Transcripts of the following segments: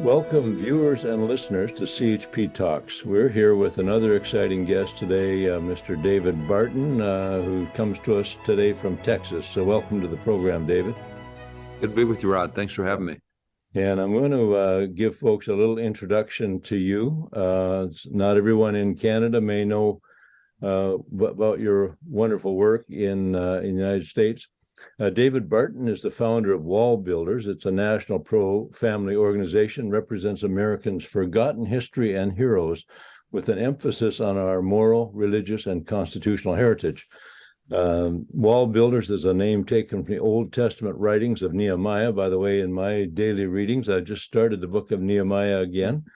Welcome, viewers and listeners, to CHP Talks. We're here with another exciting guest today, Mr. David Barton, who comes to us today from Texas. So welcome to the program, David. Good to be with you, Rod. Thanks for having me. And I'm going to give folks a little introduction to you. Not everyone in Canada may know about your wonderful work in the United States. David Barton is the founder of WallBuilders. It's a national pro-family organization, represents Americans' forgotten history and heroes with an emphasis on our moral, religious, and constitutional heritage. WallBuilders is a name taken from the Old Testament writings of Nehemiah. By the way, in my daily readings, I just started the book of Nehemiah again.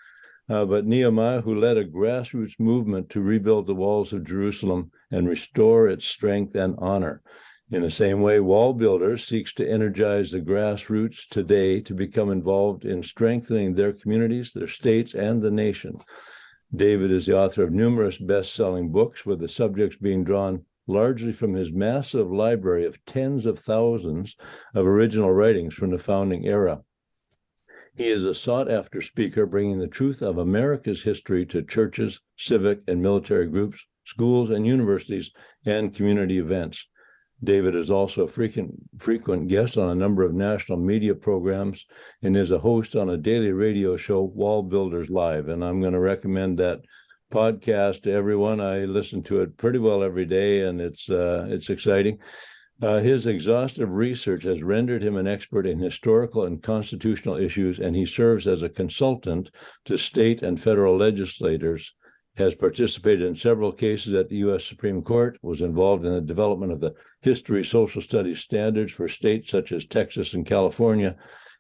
But Nehemiah, who led a grassroots movement to rebuild the walls of Jerusalem and restore its strength and honor. In the same way, WallBuilders seeks to energize the grassroots today to become involved in strengthening their communities, their states, and the nation. David is the author of numerous best-selling books, with the subjects being drawn largely from his massive library of tens of thousands of original writings from the founding era. He is a sought-after speaker, bringing the truth of America's history to churches, civic and military groups, schools and universities, and community events. David is also a frequent guest on a number of national media programs and is a host on a daily radio show, WallBuilders Live. And I'm going to recommend that podcast to everyone. I listen to it pretty well every day, and it's exciting. His exhaustive research has rendered him an expert in historical and constitutional issues, and he serves as a consultant to state and federal legislators, has participated in several cases at the U.S. Supreme Court, was involved in the development of the history social studies standards for states such as Texas and California,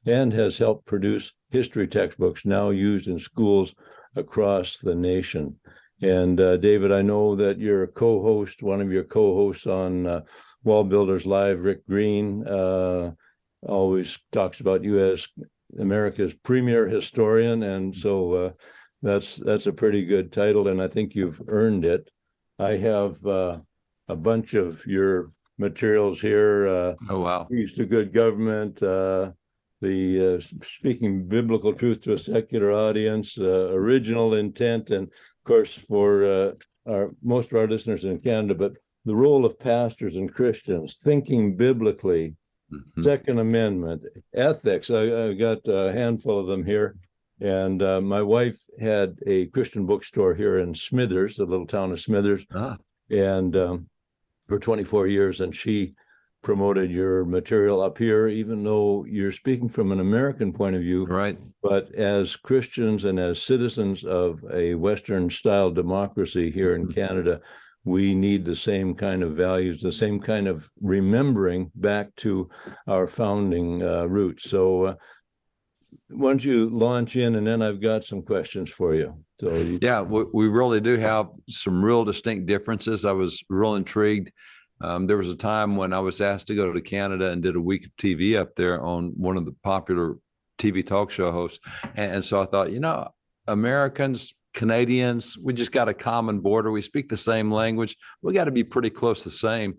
and has helped produce history textbooks now used in schools across the nation. And David, I know that your co-host, one of your co-hosts on WallBuilders Live, Rick Green, always talks about you as America's premier historian, and so that's a pretty good title, and I think you've earned it. I have a bunch of your materials here. Oh, wow. Keys to Good Government, the Speaking Biblical Truth to a Secular Audience, Original Intent, and of course for most of our listeners in Canada, but the role of pastors and Christians, thinking biblically, Second Amendment, ethics. I got a handful of them here. And my wife had a Christian bookstore here in Smithers, the little town of Smithers, and for 24 years, and she promoted your material up here, even though you're speaking from an American point of view. Right. But as Christians and as citizens of a Western-style democracy here in Canada, we need the same kind of values, the same kind of remembering back to our founding roots. So why don't you launch in, and then I've got some questions for you. Yeah, we really do have some real distinct differences. I was real intrigued. There was a time when I was asked to go to Canada and did a week of TV up there on one of the popular TV talk show hosts. And so I thought, Americans, Canadians, we just got a common border. We speak the same language. We got to be pretty close to the same.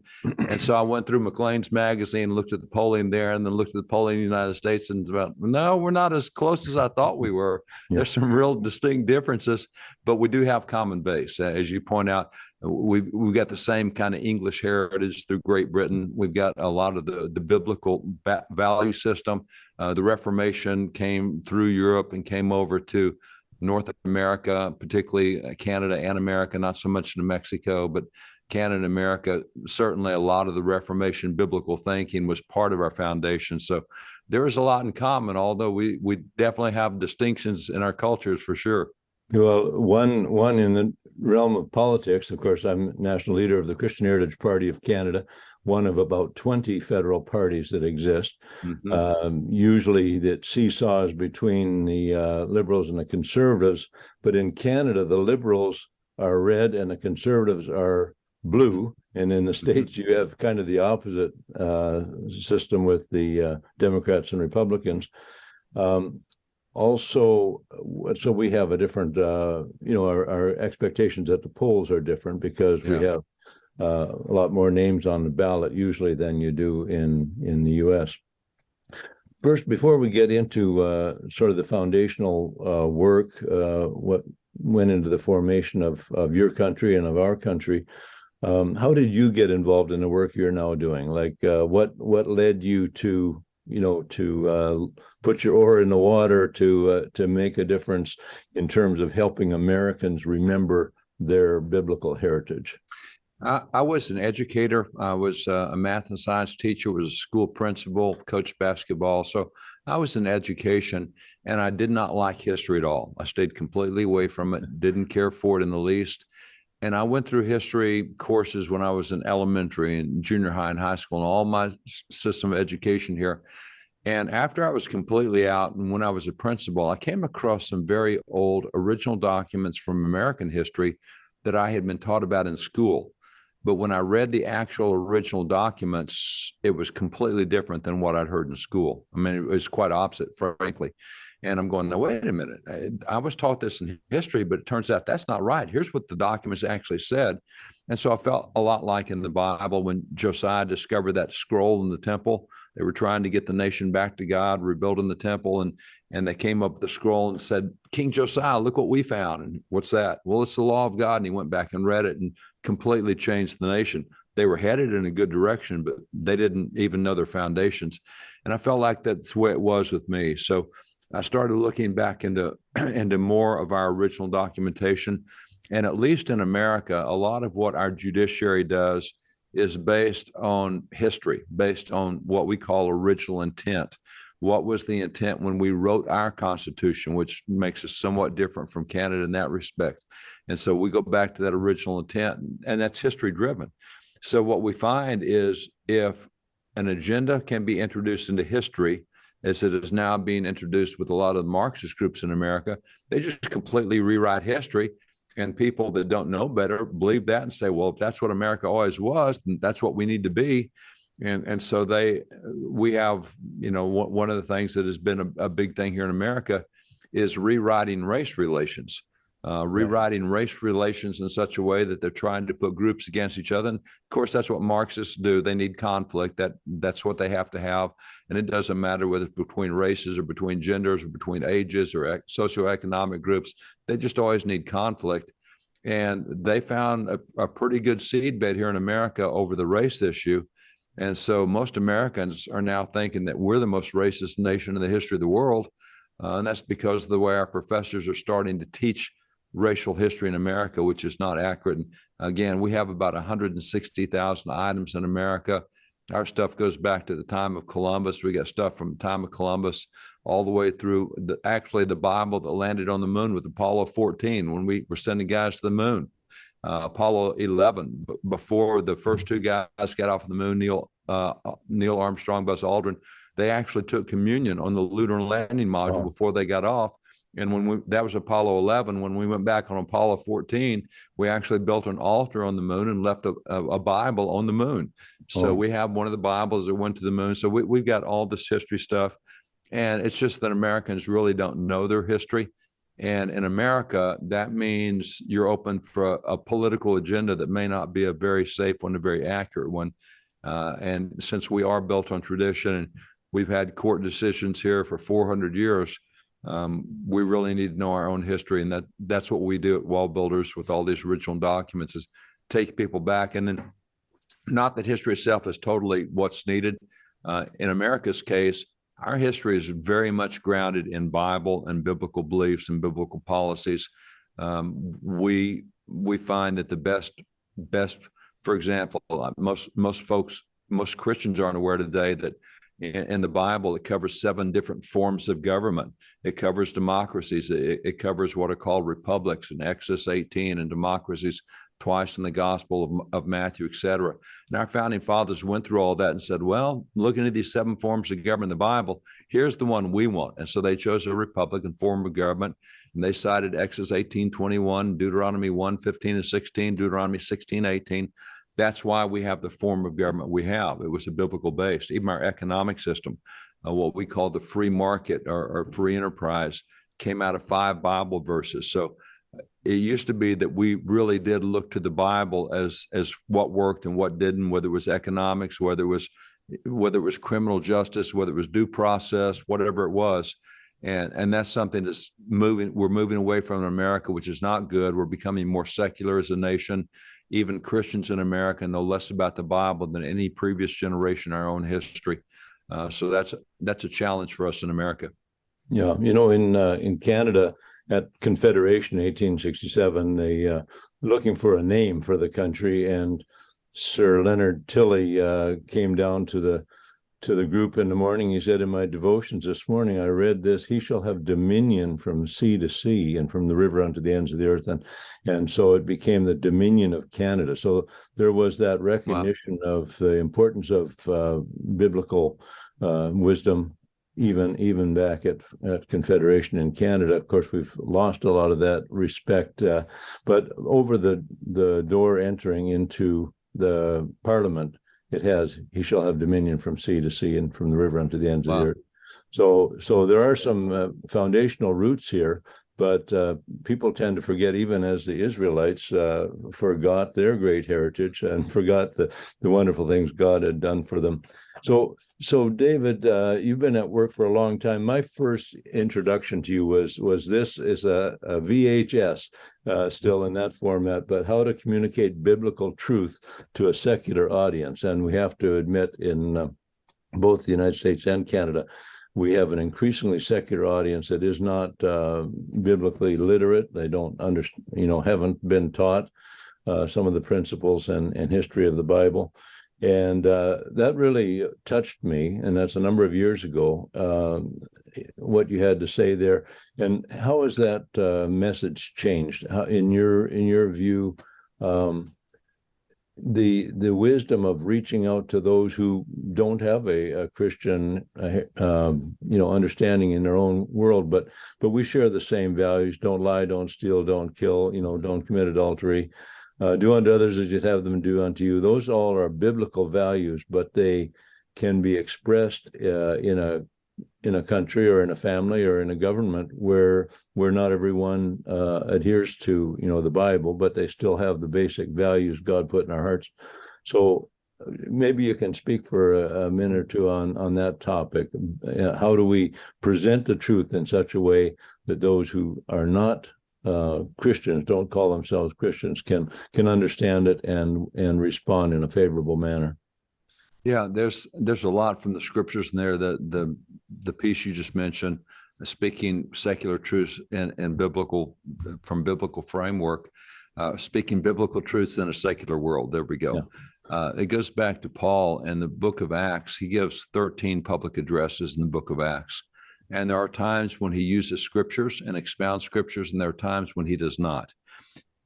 And so I went through Maclean's magazine, looked at the polling there, and then looked at the polling in the United States, and about, no, we're not as close as I thought we were. Yeah. There's some real distinct differences, but we do have common base. As you point out, we've got the same kind of English heritage through Great Britain. We've got a lot of the biblical value system. The Reformation came through Europe and came over to North America, particularly Canada and America, not so much in Mexico, but Canada and America. Certainly a lot of the Reformation biblical thinking was part of our foundation. So there is a lot in common, although we definitely have distinctions in our cultures for sure. Well, one in the realm of politics, of course, I'm national leader of the Christian Heritage Party of Canada, one of about 20 federal parties that exist. Usually that seesaws between the Liberals and the Conservatives, but in Canada, the Liberals are red and the Conservatives are blue. And in the States, you have kind of the opposite system with the Democrats and Republicans. Also, so we have a different, our expectations at the polls are different because we have a lot more names on the ballot usually than you do in the U.S. First, before we get into sort of the foundational work, what went into the formation of your country and of our country, how did you get involved in the work you're now doing? Like, what led you to, to put your oar in the water to make a difference in terms of helping Americans remember their biblical heritage? I was an educator. I was a math and science teacher, was a school principal, coached basketball. So I was in education, and I did not like history at all. I stayed completely away from it, didn't care for it in the least. And I went through history courses when I was in elementary and junior high and high school and all my system of education here. And after I was completely out and when I was a principal, I came across some very old original documents from American history that I had been taught about in school. But when I read the actual original documents, it was completely different than what I'd heard in school. I mean, it was quite opposite, frankly. And I'm going, no, wait a minute. I was taught this in history, but it turns out that's not right. Here's what the documents actually said. And so I felt a lot like in the Bible when Josiah discovered that scroll in the temple. They were trying to get the nation back to God, rebuilding the temple. And they came up with the scroll and said, King Josiah, look what we found. And what's that? Well, it's the law of God. And he went back and read it and completely changed the nation. They were headed in a good direction, but they didn't even know their foundations. And I felt like that's the way it was with me. So I started looking back into more of our original documentation. And at least in America, a lot of what our judiciary does is based on history, based on what we call original intent. What was the intent when we wrote our Constitution, which makes us somewhat different from Canada in that respect. And so we go back to that original intent, and that's history driven. So what we find is if an agenda can be introduced into history, as it is now being introduced with a lot of Marxist groups in America, they just completely rewrite history. And people that don't know better believe that and say, well, if that's what America always was, then that's what we need to be. And so we have, one of the things that has been a big thing here in America is rewriting race relations. Rewriting race relations in such a way that they're trying to put groups against each other. And of course, that's what Marxists do. They need conflict. That's what they have to have. And it doesn't matter whether it's between races or between genders or between ages or socioeconomic groups. They just always need conflict. And they found a pretty good seedbed here in America over the race issue. And so most Americans are now thinking that we're the most racist nation in the history of the world. And that's because of the way our professors are starting to teach racial history in America, which is not accurate. And again, we have about 160,000 items in America. Our stuff goes back to the time of Columbus. We got stuff from the time of Columbus all the way through the Bible that landed on the moon with Apollo 14 when we were sending guys to the moon. Apollo 11, before the first two guys got off of the moon, Neil Armstrong, Buzz Aldrin, they actually took communion on the lunar landing module before they got off. And that was Apollo 11. When we went back on Apollo 14, we actually built an altar on the moon and left a Bible on the moon. So we have one of the Bibles that went to the moon. So we've got all this history stuff. And it's just that Americans really don't know their history. And in America, that means you're open for a political agenda that may not be a very safe one, a very accurate one. And since we are built on tradition and we've had court decisions here for 400 years, we really need to know our own history. And that's what we do at WallBuilders with all these original documents is take people back. And then not that history itself is totally what's needed. In America's case, our history is very much grounded in Bible and biblical beliefs and biblical policies. We find that the best, for example, most Christians aren't aware today that in the Bible, it covers 7 different forms of government. It covers democracies. It covers what are called republics in Exodus 18 and democracies twice in the Gospel of Matthew, et cetera. And our founding fathers went through all that and said, well, looking at these 7 forms of government in the Bible, here's the one we want. And so they chose a Republican form of government. And they cited Exodus 18:21, Deuteronomy 1:15 and 16, Deuteronomy 16:18. That's why we have the form of government we have. It was a biblical base. Even our economic system, what we call the free market or free enterprise, came out of 5 Bible verses. So it used to be that we really did look to the Bible as what worked and what didn't, whether it was economics, whether it was whether it was criminal justice, whether it was due process, whatever it was. And that's something that's we're moving away from in America, which is not good. We're becoming more secular as a nation. Even Christians in America know less about the Bible than any previous generation in our own history. So that's a challenge for us in America. Yeah, in Canada at Confederation 1867, they looking for a name for the country, and Sir Leonard Tilley came down to the group in the morning. He said, in my devotions this morning, I read this: he shall have dominion from sea to sea and from the river unto the ends of the earth. And so it became the Dominion of Canada. So there was that recognition of the importance of biblical wisdom, even back at Confederation in Canada. Of course, we've lost a lot of that respect, but over the door entering into the Parliament, it has, he shall have dominion from sea to sea and from the river unto the ends of the earth. So there are some foundational roots here, but people tend to forget, even as the Israelites forgot their great heritage and forgot the wonderful things God had done for them. So David, you've been at work for a long time. My first introduction to you was this is a VHS, still in that format, but how to communicate biblical truth to a secular audience. And we have to admit, in both the United States and Canada, we have an increasingly secular audience that is not biblically literate. They don't haven't been taught some of the principles and history of the Bible. And that really touched me, and that's a number of years ago, what you had to say there. And how has that message changed? How, in your view, the wisdom of reaching out to those who don't have a Christian understanding in their own world, but we share the same values: don't lie, don't steal, don't kill, don't commit adultery, do unto others as you'd have them do unto you. Those all are biblical values, but they can be expressed in a country or in a family or in a government where not everyone adheres to the Bible, but they still have the basic values God put in our hearts. So maybe you can speak for a minute or two on that topic. How do we present the truth in such a way that those who are not Christians, don't call themselves Christians, can understand it and respond in a favorable manner? Yeah, there's a lot from the scriptures in there. The piece you just mentioned, speaking secular truths and biblical framework, speaking biblical truths in a secular world. There we go. Yeah. It goes back to Paul in the book of Acts. He gives 13 public addresses in the book of Acts. And there are times when he uses scriptures and expounds scriptures, and there are times when he does not.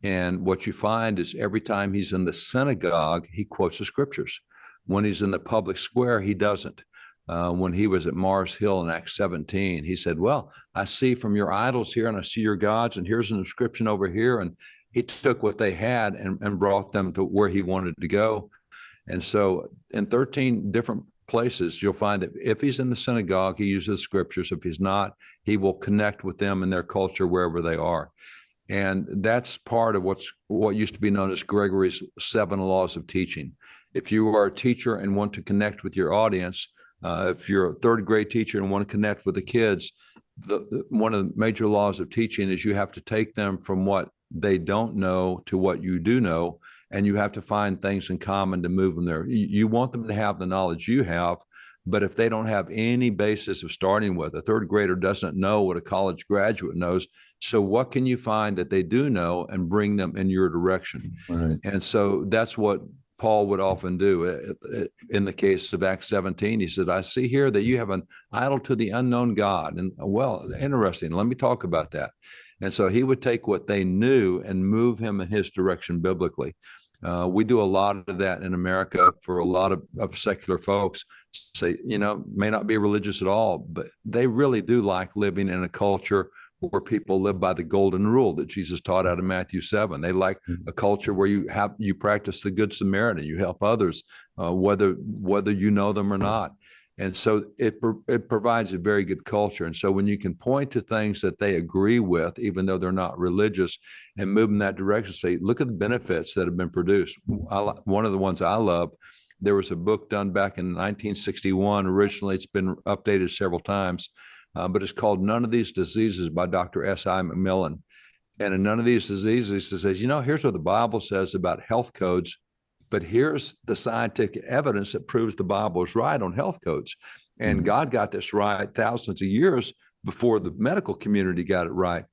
And what you find is every time he's in the synagogue, he quotes the scriptures. When he's in the public square, he doesn't. When he was at Mars Hill in Acts 17, he said, well, I see from your idols here and I see your gods, and here's an inscription over here. And he took what they had and brought them to where he wanted to go. And so in 13 different places, you'll find that if he's in the synagogue, he uses scriptures. If he's not, he will connect with them in their culture wherever they are. And that's part of what used to be known as Gregory's 7 laws of teaching. If you are a teacher and want to connect with your audience, if you're a third grade teacher and want to connect with the kids, one of the major laws of teaching is you have to take them from what they don't know to what you do know, and you have to find things in common to move them there. You want them to have the knowledge you have, but if they don't have any basis of starting with, a third grader doesn't know what a college graduate knows. So what can you find that they do know and bring them in your direction? Right. And so that's what Paul would often do. In the case of Acts 17, he said, I see here that you have an idol to the unknown God. And well, interesting. Let me talk about that. And so he would take what they knew and move him in his direction biblically. We do a lot of that in America for a lot of secular folks. Say, may not be religious at all, but they really do like living in a culture where people live by the golden rule that Jesus taught out of Matthew 7. They like a culture where you practice the Good Samaritan, you help others, whether you know them or not. And so it provides a very good culture. And so when you can point to things that they agree with, even though they're not religious, and move in that direction, say, look at the benefits that have been produced. One of the ones I love, There was a book done back in 1961. Originally, it's been updated several times, but it's called None of These Diseases by Dr. S.I. McMillan. And in None of These Diseases, it says, here's what the Bible says about health codes, but here's the scientific evidence that proves the Bible is right on health codes. And God got this right thousands of years before the medical community got it right.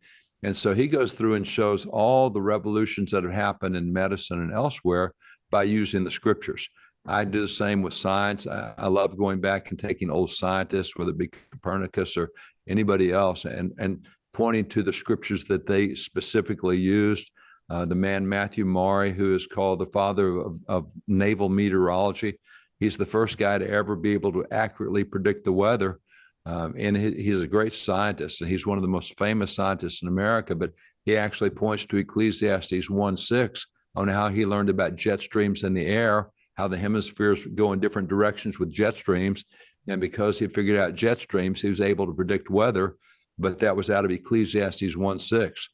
And so he goes through and shows all the revolutions that have happened in medicine and elsewhere by using the scriptures. I do the same with science. I love going back and taking old scientists, whether it be Copernicus or anybody else, and pointing to the scriptures that they specifically used. The man Matthew Maury, who is called the father of naval meteorology, he's the first guy to ever be able to accurately predict the weather. And he's a great scientist, and he's one of the most famous scientists in America, but he actually points to Ecclesiastes 1:6 on how he learned about jet streams in the air, how the hemispheres go in different directions with jet streams. And because he figured out jet streams, he was able to predict weather, but that was out of Ecclesiastes 1:6.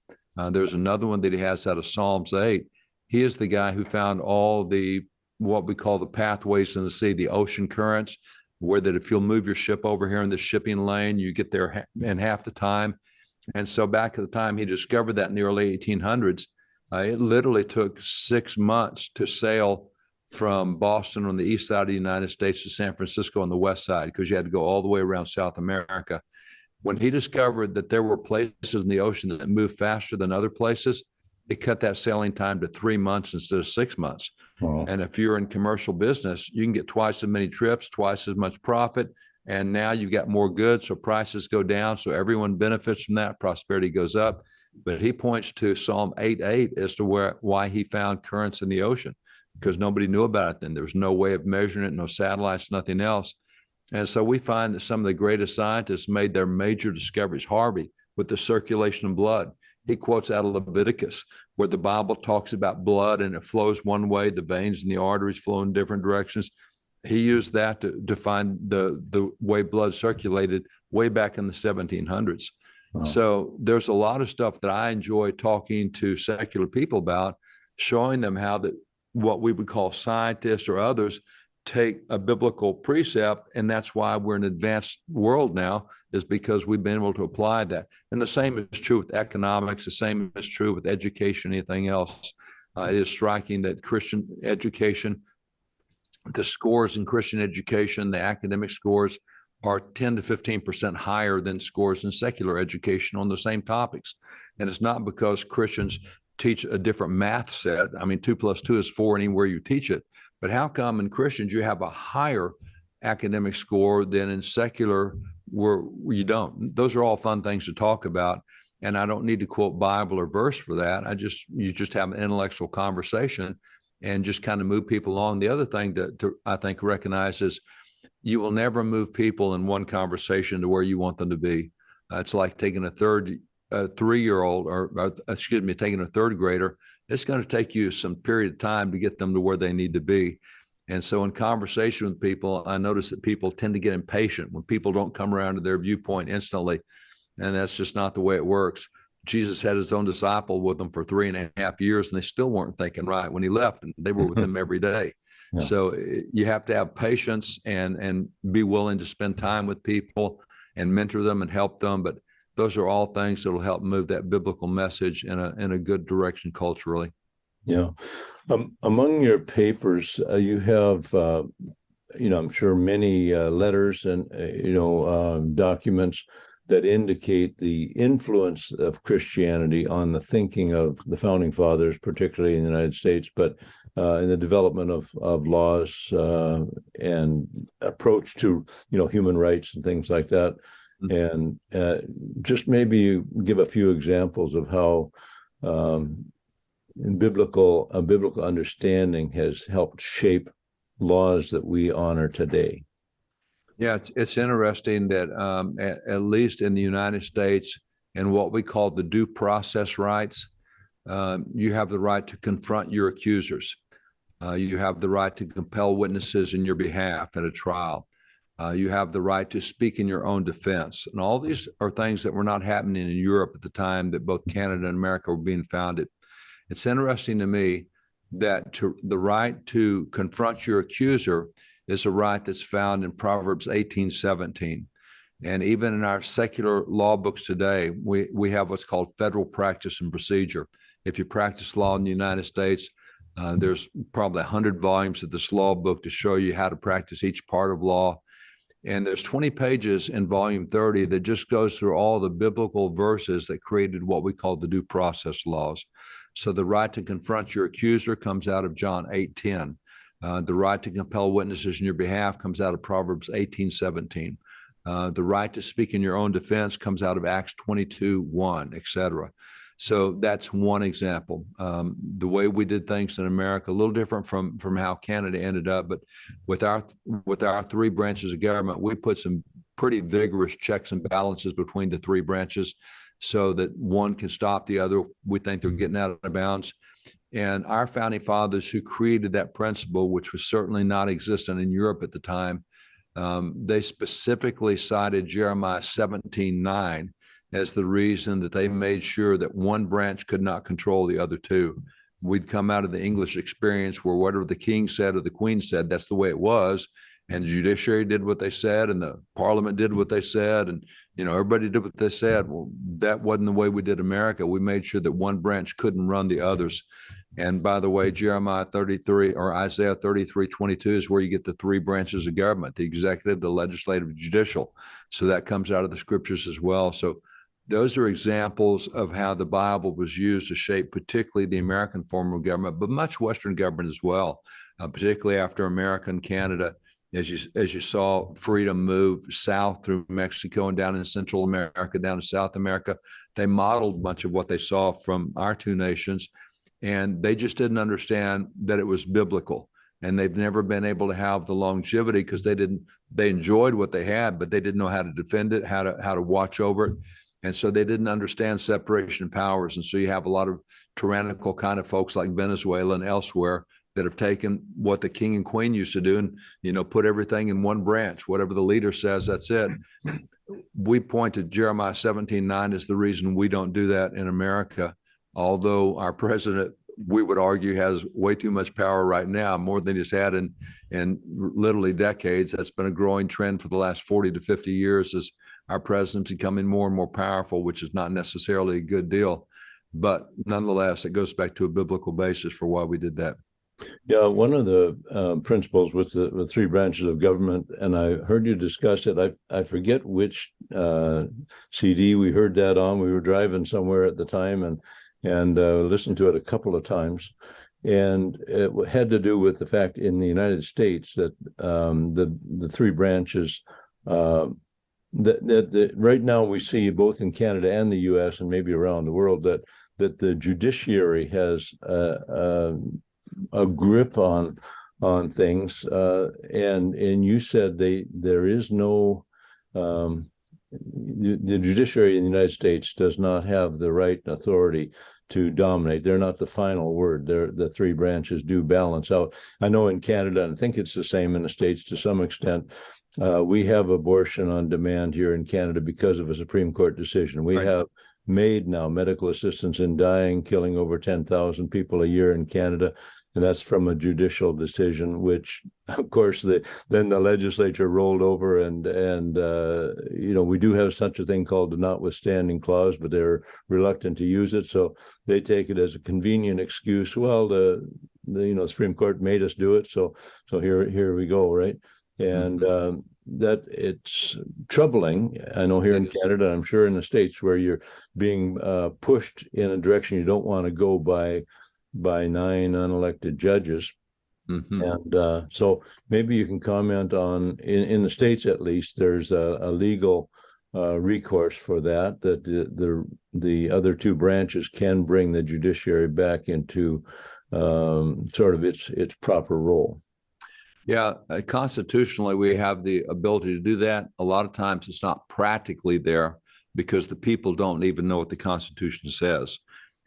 There's another one that he has out of Psalms 8. He is the guy who found all the, what we call the pathways in the sea, the ocean currents, where that if you'll move your ship over here in the shipping lane, you get there in half the time. And so back at the time he discovered that in the early 1800s, it literally took 6 months to sail from Boston on the east side of the United States to San Francisco on the west side, because you had to go all the way around South America. When he discovered that there were places in the ocean that moved faster than other places, it cut that sailing time to 3 months instead of 6 months. Wow. And if you're in commercial business, you can get twice as many trips, twice as much profit. And now you've got more goods, so prices go down. So everyone benefits from that. Prosperity goes up. But he points to Psalm 8:8 as to why he found currents in the ocean, because nobody knew about it then. There was no way of measuring it, no satellites, nothing else. And so we find that some of the greatest scientists made their major discoveries. Harvey, with the circulation of blood. He quotes out of Leviticus, where the Bible talks about blood and it flows one way, the veins and the arteries flow in different directions. He used that to find the way blood circulated way back in the 1700s. Wow. So there's a lot of stuff that I enjoy talking to secular people about, showing them how that what we would call scientists or others take a biblical precept, and that's why we're in an advanced world now, is because we've been able to apply that. And the same is true with economics, the same is true with education, anything else. It is striking that Christian education, the scores in Christian education, the academic scores are 10 to 15% higher than scores in secular education on the same topics. And it's not because Christians teach a different math set. I mean, 2 + 2 is 4 anywhere you teach it. But how come in Christians you have a higher academic score than in secular where you don't? Those are all fun things to talk about. And I don't need to quote Bible or verse for that. You just have an intellectual conversation and just kind of move people along. The other thing to I think recognize is you will never move people in one conversation to where you want them to be. It's like taking a 3-year-old taking a third grader. It's going to take you some period of time to get them to where they need to be. And so in conversation with people, I notice that people tend to get impatient when people don't come around to their viewpoint instantly. And that's just not the way it works. Jesus had his own disciple with them for 3.5 years, and they still weren't thinking right when he left, and they were with him every day. Yeah. So you have to have patience and be willing to spend time with people and mentor them and help them. But those are all things that will help move that biblical message in a good direction culturally. Yeah. Among your papers, you have, I'm sure many letters and, documents that indicate the influence of Christianity on the thinking of the founding fathers, particularly in the United States, but in the development of laws and approach to, human rights and things like that. And just maybe give a few examples of how biblical understanding has helped shape laws that we honor today. Yeah, it's interesting that at least in the United States, in what we call the due process rights, you have the right to confront your accusers. You have the right to compel witnesses in your behalf at a trial. You have the right to speak in your own defense. And all these are things that were not happening in Europe at the time that both Canada and America were being founded. It's interesting to me that the right to confront your accuser is a right that's found in Proverbs 18:17. And even in our secular law books today, we have what's called federal practice and procedure. If you practice law in the United States, there's probably 100 volumes of this law book to show you how to practice each part of law. And there's 20 pages in volume 30 that just goes through all the biblical verses that created what we call the due process laws. So the right to confront your accuser comes out of John 8:10. The right to compel witnesses in your behalf comes out of Proverbs 18:17. The right to speak in your own defense comes out of Acts 22:1, etc. So that's one example. The way we did things in America, a little different from how Canada ended up, but with our three branches of government, we put some pretty vigorous checks and balances between the three branches so that one can stop the other. We think they're getting out of bounds. And our founding fathers who created that principle, which was certainly not existent in Europe at the time, they specifically cited Jeremiah 17:9 as the reason that they made sure that one branch could not control the other two. We'd come out of the English experience where whatever the king said or the queen said, that's the way it was. And the judiciary did what they said, and the parliament did what they said, and everybody did what they said. Well, that wasn't the way we did America. We made sure that one branch couldn't run the others. And by the way, Jeremiah 33 or Isaiah 33:22 is where you get the three branches of government: the executive, the legislative, the judicial. So that comes out of the scriptures as well. So those are examples of how the Bible was used to shape particularly the American form of government, but much Western government as well, particularly after America and Canada. As you saw freedom move south through Mexico and down in Central America, down to South America, they modeled much of what they saw from our two nations, and they just didn't understand that it was biblical. And they've never been able to have the longevity because they enjoyed what they had, but they didn't know how to defend it, how to watch over it. And so they didn't understand separation of powers. And so you have a lot of tyrannical kind of folks like Venezuela and elsewhere that have taken what the king and queen used to do and, put everything in one branch. Whatever the leader says, that's it. We point to Jeremiah 17:9 as the reason we don't do that in America, although our president, we would argue, has way too much power right now, more than he's had in literally decades. That's been a growing trend for the last 40 to 50 years as our president's becoming more and more powerful, which is not necessarily a good deal. But nonetheless, it goes back to a biblical basis for why we did that. Yeah, one of the principles with the three branches of government, and I heard you discuss it. I forget which CD we heard that on. We were driving somewhere at the time and listened to it a couple of times. And it had to do with the fact in the United States that the three branches, that right now we see both in Canada and the U.S. and maybe around the world that the judiciary has a grip on things, and you said there is no the judiciary in the United States does not have the right and authority to dominate. They're not the final word. The three branches do balance out. I know in Canada, and I think it's the same in the States to some extent, we have abortion on demand here in Canada because of a Supreme Court decision. We have made now medical assistance in dying, killing over 10,000 people a year in Canada. And that's from a judicial decision, which, of course, then the legislature rolled over and we do have such a thing called the notwithstanding clause, but they're reluctant to use it. So they take it as a convenient excuse. Well, the Supreme Court made us do it. So here we go, right? And that it's troubling. I know here in Canada, I'm sure in the States, where you're being pushed in a direction you don't want to go by 9 unelected judges. And so maybe you can comment on, in the States at least, there's a legal recourse for that the other two branches can bring the judiciary back into sort of its proper role. Yeah, constitutionally, we have the ability to do that. A lot of times it's not practically there because the people don't even know what the Constitution says.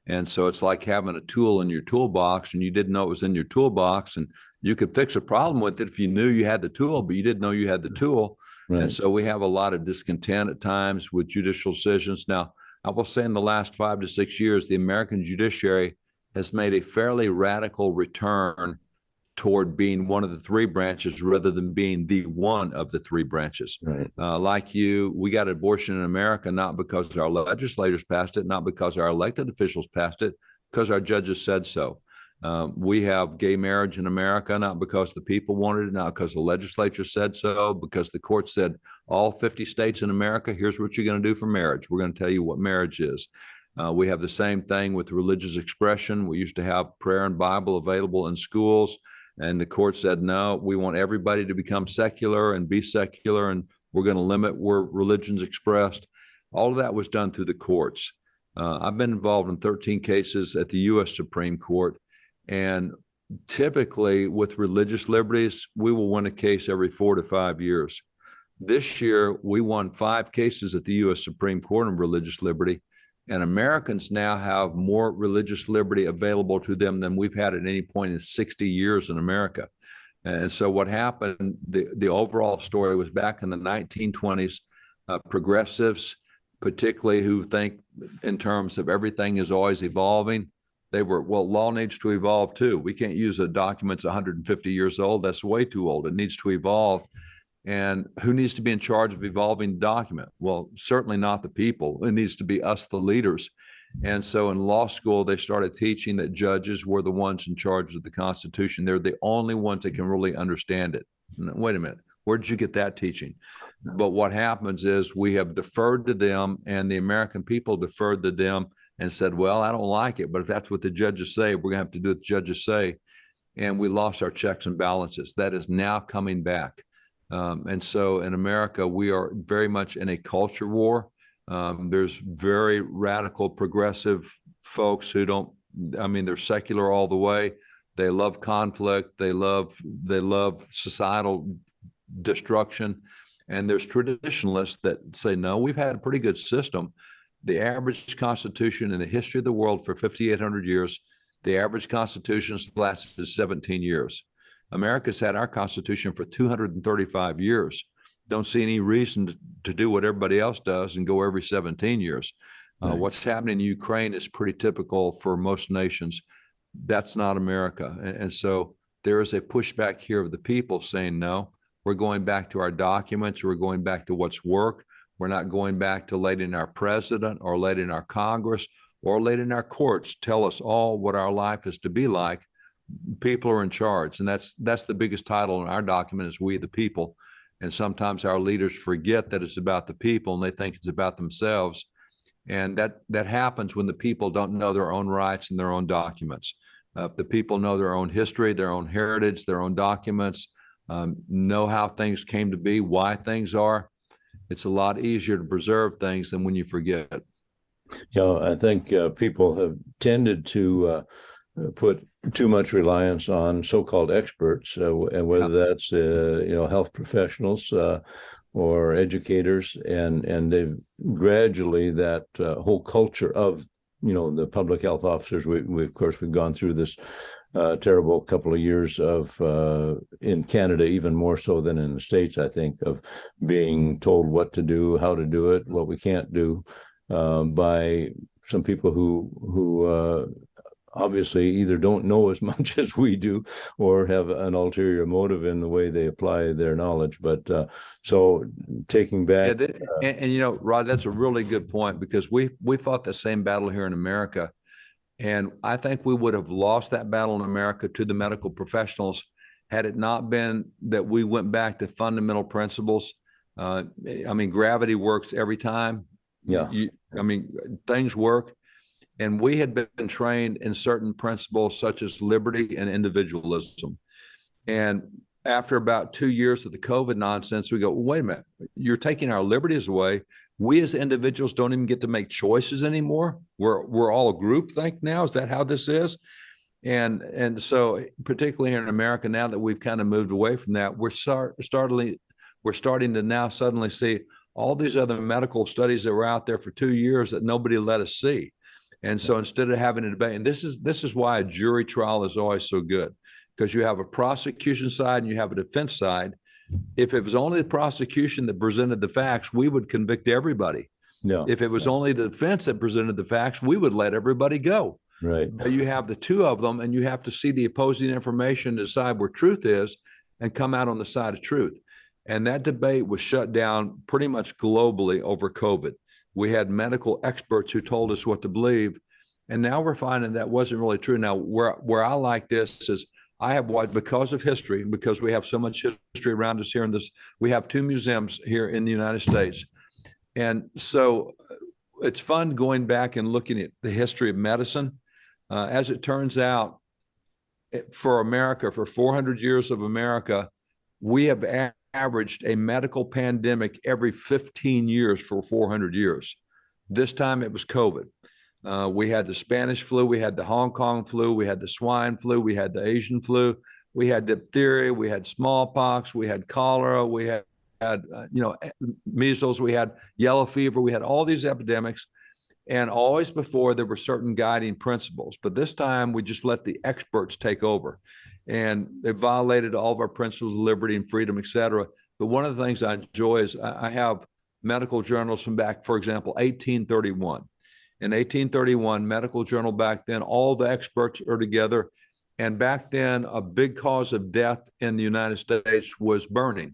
And so it's like having a tool in your toolbox and you didn't know it was in your toolbox, and you could fix a problem with it if you knew you had the tool, but you didn't know you had the tool. Right. And so we have a lot of discontent at times with judicial decisions. Now, I will say in the last 5 to 6 years, the American judiciary has made a fairly radical return toward being one of the three branches rather than being the one of the three branches. Right. Like you, we got abortion in America not because our legislators passed it, not because our elected officials passed it, because our judges said so. We have gay marriage in America not because the people wanted it, not because the legislature said so, because the court said all 50 states in America, here's what you're going to do for marriage. We're going to tell you what marriage is. We have the same thing with religious expression. We used to have prayer and Bible available in schools, and the court said, no, we want everybody to become secular and be secular, and we're going to limit where religion's expressed. All of that was done through the courts. I've been involved in 13 cases at the U.S. Supreme Court, and typically with religious liberties, we will win a case every 4 to 5 years. This year, we won 5 cases at the U.S. Supreme Court on religious liberty, and Americans now have more religious liberty available to them than we've had at any point in 60 years in America. And so what happened, the overall story was back in the 1920s, progressives, particularly who think in terms of everything is always evolving, they were, well, law needs to evolve too. We can't use a document that's 150 years old. That's way too old. It needs to evolve. And who needs to be in charge of evolving the document? Well, certainly not the people. It needs to be us, the leaders. And so in law school, they started teaching that judges were the ones in charge of the Constitution. They're the only ones that can really understand it. Wait a minute. Where did you get that teaching? But what happens is we have deferred to them, and the American people deferred to them and said, well, I don't like it, but if that's what the judges say, we're going to have to do what the judges say. And we lost our checks and balances. That is now coming back. And so in America, we are very much in a culture war. There's very radical progressive folks who don't, I mean, they're secular all the way. They love conflict. They love societal destruction. And there's traditionalists that say, no, we've had a pretty good system. The average constitution in the history of the world for 5,800 years, the average constitution lasted 17 years. America's had our Constitution for 235 years. Don't see any reason to do what everybody else does and go every 17 years. Right. What's happening in Ukraine is pretty typical for most nations. That's not America. And so there is a pushback here of the people saying, no, we're going back to our documents. We're going back to what's worked. We're not going back to letting our president or letting our Congress or letting our courts tell us all what our life is to be like. People are in charge, and that's the biggest title in our document is we the people. And sometimes our leaders forget that it's about the people, and they think it's about themselves. And that happens when the people don't know their own rights and their own documents. If the people know their own history, their own heritage, their own documents, know how things came to be, why things are, it's a lot easier to preserve things than when you forget. I think people have tended to put too much reliance on so-called experts, and whether that's health professionals or educators, and they've gradually that whole culture of the public health officers. We've gone through this terrible couple of years of in Canada, even more so than in the States, I think, of being told what to do, how to do it, what we can't do by some people who obviously either don't know as much as we do or have an ulterior motive in the way they apply their knowledge. But so taking back. And Rod, that's a really good point, because we fought the same battle here in America. And I think we would have lost that battle in America to the medical professionals had it not been that we went back to fundamental principles. Gravity works every time. Yeah. Things work. And we had been trained in certain principles such as liberty and individualism. And after about 2 years of the COVID nonsense, we go, well, wait a minute, you're taking our liberties away. We as individuals don't even get to make choices anymore. We're all a groupthink now. Is that how this is? And so particularly here in America, now that we've kind of moved away from that, we're starting to now suddenly see all these other medical studies that were out there for 2 years that nobody let us see. And so instead of having a debate, and this is why a jury trial is always so good, because you have a prosecution side and you have a defense side. If it was only the prosecution that presented the facts, we would convict everybody. No. If it was only the defense that presented the facts, we would let everybody go. Right. But you have the two of them, and you have to see the opposing information, decide where truth is, and come out on the side of truth. And that debate was shut down pretty much globally over COVID. We had medical experts who told us what to believe, and now we're finding that wasn't really true. Now, where I like this is I have watched, because of history, because we have so much history around us here in this, we have 2 museums here in the United States. And so it's fun going back and looking at the history of medicine. As it turns out, for America, for 400 years of America, we have averaged a medical pandemic every 15 years for 400 years. This time it was COVID. We had the Spanish flu, we had the Hong Kong flu, we had the swine flu, we had the Asian flu, we had diphtheria, we had smallpox, we had cholera, we had measles, we had yellow fever, we had all these epidemics. And always before, there were certain guiding principles. But this time, we just let the experts take over. And they violated all of our principles of liberty and freedom, et cetera. But one of the things I enjoy is I have medical journals from back, for example, 1831. In 1831, medical journal back then, all the experts are together. And back then, a big cause of death in the United States was burning.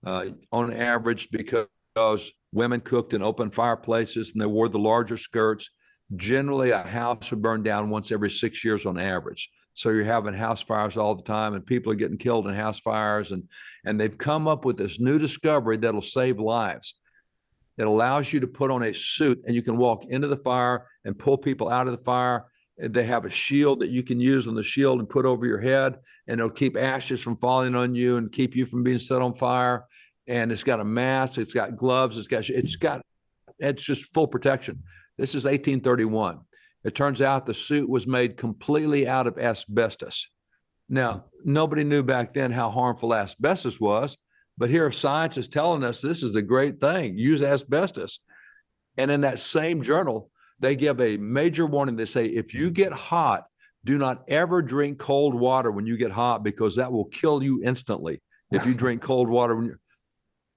On average, because women cooked in open fireplaces and they wore the larger skirts. Generally, a house would burn down once every 6 years on average. So you're having house fires all the time, and people are getting killed in house fires. And they've come up with this new discovery that'll save lives. It allows you to put on a suit, and you can walk into the fire and pull people out of the fire. They have a shield that you can use on the shield and put over your head, and it'll keep ashes from falling on you and keep you from being set on fire. And it's got a mask, it's got gloves, it's just full protection. This is 1831. It turns out the suit was made completely out of asbestos. Now, nobody knew back then how harmful asbestos was, but here science is telling us this is the great thing, use asbestos. And in that same journal, they give a major warning. They say, if you get hot, do not ever drink cold water when you get hot, because that will kill you instantly. If you drink cold water when you're,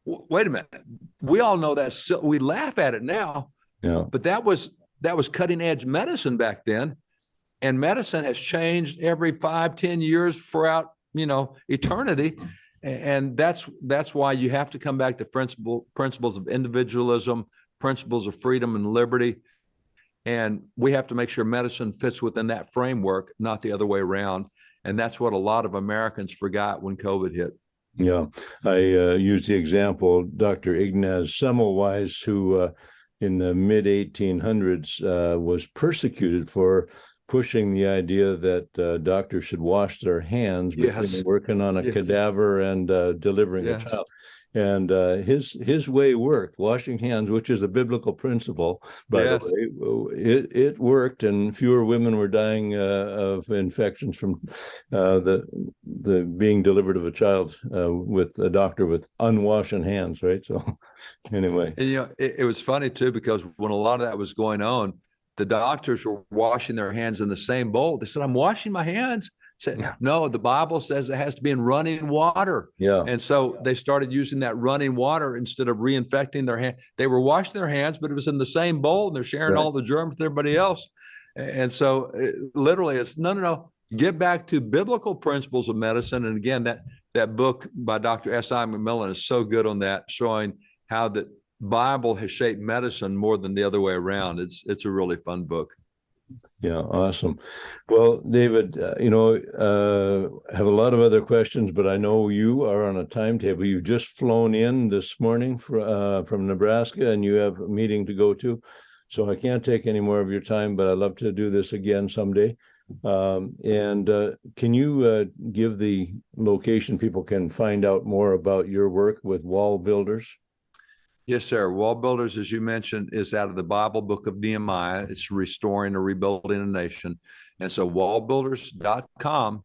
wait a minute. We all know that. We laugh at it now, but that was cutting edge medicine back then. And medicine has changed every 5-10 years throughout, eternity. And that's why you have to come back to principles of individualism, principles of freedom and liberty. And we have to make sure medicine fits within that framework, not the other way around. And that's what a lot of Americans forgot when COVID hit. Yeah, I use the example, Dr. Ignaz Semmelweis, who in the mid-1800s was persecuted for pushing the idea that doctors should wash their hands before working on a cadaver and delivering a child. And his way worked, washing hands, which is a biblical principle, by the way. It worked, and fewer women were dying of infections from the being delivered of a child with a doctor with unwashed hands, right? So anyway. And, it was funny, too, because when a lot of that was going on, the doctors were washing their hands in the same bowl. They said, I'm washing my hands. Said, no, the Bible says it has to be in running water. Yeah. And so they started using that running water instead of reinfecting their hand. They were washing their hands, but it was in the same bowl, and they're sharing all the germs with everybody else. And so literally it's no. Get back to biblical principles of medicine. And again, that book by Dr. S.I. McMillan is so good on that, showing how the Bible has shaped medicine more than the other way around. It's a really fun book. Yeah, awesome. Well, David, have a lot of other questions, but I know you are on a timetable. You've just flown in this morning from Nebraska, and you have a meeting to go to. So I can't take any more of your time, but I'd love to do this again someday. And can you give the location people can find out more about your work with WallBuilders? Yes, sir. WallBuilders, as you mentioned, is out of the Bible book of Nehemiah. It's restoring or rebuilding a nation. And so wallbuilders.com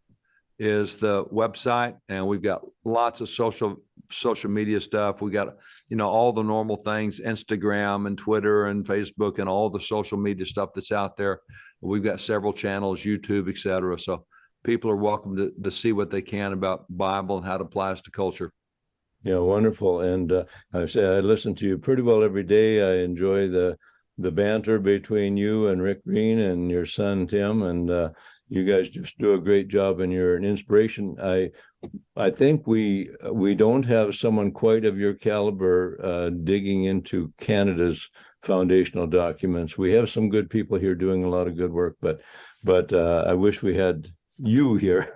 is the website, and we've got lots of social media stuff. We got, all the normal things, Instagram and Twitter and Facebook and all the social media stuff that's out there. We've got several channels, YouTube, et cetera. So people are welcome to see what they can about Bible and how it applies to culture. Yeah, wonderful. And I say I listen to you pretty well every day. I enjoy the the banter between you and Rick Green and your son Tim, and you guys just do a great job, and you're an inspiration. I think we don't have someone quite of your caliber digging into Canada's foundational documents. We have some good people here doing a lot of good work, but I wish we had you here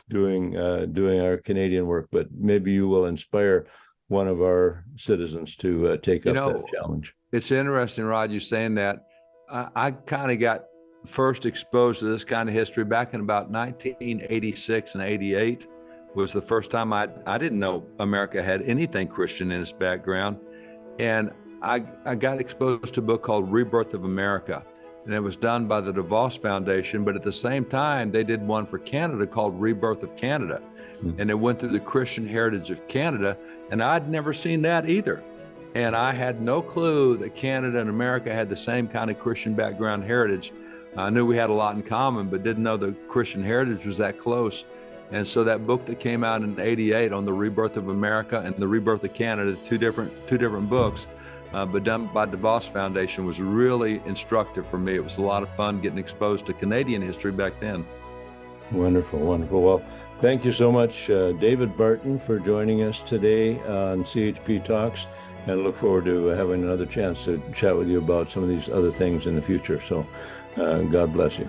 doing our Canadian work. But maybe you will inspire one of our citizens to take up that challenge. It's interesting, Rod, you saying that. I kind of got first exposed to this kind of history back in about 1986 and 88 was the first time I didn't know America had anything Christian in its background. And I got exposed to a book called Rebirth of America. And it was done by the DeVos Foundation, but at the same time, they did one for Canada called Rebirth of Canada. Mm-hmm. And it went through the Christian heritage of Canada, and I'd never seen that either. And I had no clue that Canada and America had the same kind of Christian background heritage. I knew we had a lot in common, but didn't know the Christian heritage was that close. And so that book that came out in '88 on the Rebirth of America and the Rebirth of Canada, two different books, but done by DeVos Foundation, was really instructive for me. It was a lot of fun getting exposed to Canadian history back then. Wonderful, wonderful. Well, thank you so much, David Barton, for joining us today on CHP Talks, and look forward to having another chance to chat with you about some of these other things in the future. So God bless you.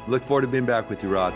Look forward to being back with you, Rod.